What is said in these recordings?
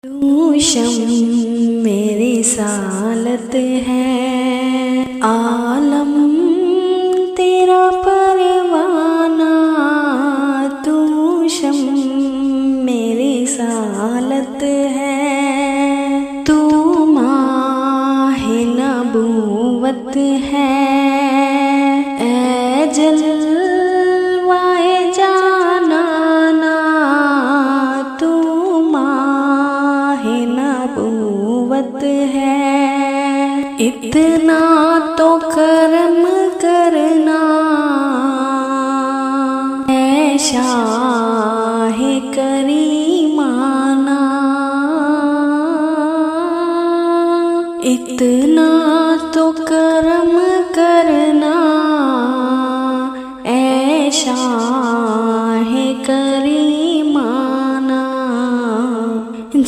तू शम मेरी सालत है, आलम तेरा परवाना। तू शम मेरी सालत है, तू माहे नबूवत है। ऐ जलवाए जानाना, तू माहे नबूवत है। इतना तो करम करना, ऐ शाहे करीमाना। इतना तो करम करना, ऐ शाहे करीमाना।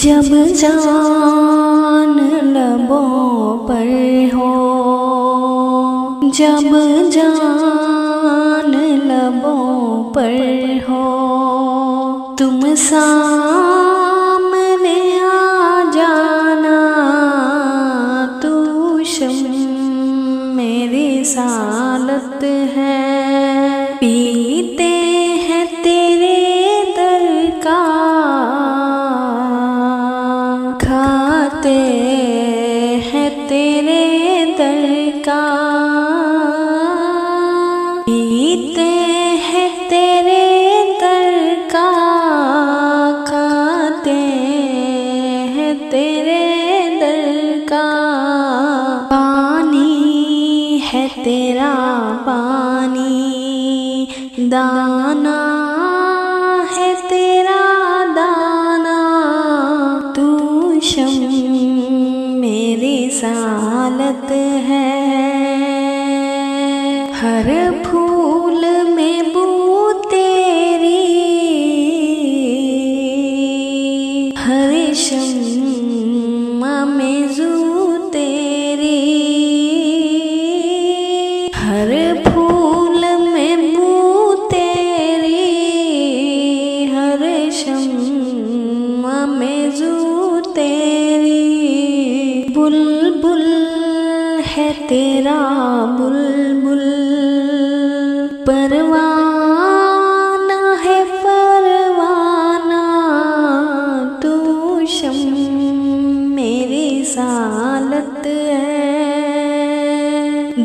जब जान लबों पर हो, जब जान लबों पर हो, तुम सामने आ जाना। तू शम मेरी सालत है, पीते हैं तेरे दर का, खाते हैं तेरे दर का। पीते हैं तेरे दर का, खाते हैं तेरे दर का। पानी है तेरा पानी, दाना है तेरा दाना। तू शम मेरी सालत है, हर फूल में बू तेरी, हर शम्मा में जू तेरी। हर फूल में बू तेरी, हर शम्मा में जू तेरी। बुलबुल है तेरा बुलबुल, परवाना है परवाना। तू शम मेरी सालत है,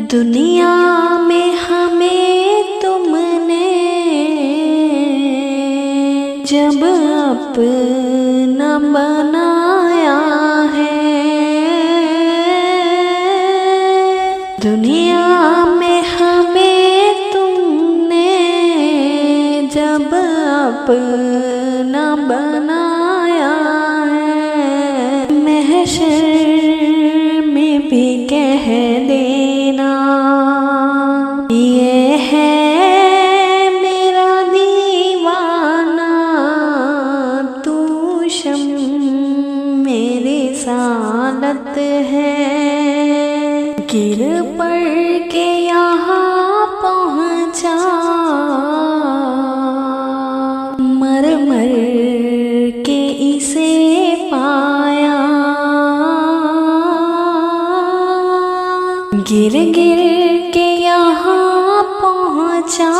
दुनिया में हमें तुमने जब अपना बनाया है। दुनिया में हमें तुमने जब अपना बनाया है। महशर में भी कह देना, ये है मेरा दीवाना। तू शम मेरी सालत है, गिर पड़ के यहाँ पहुँचा, मर मर के इसे पाया। गिर गिर के यहाँ पहुँचा,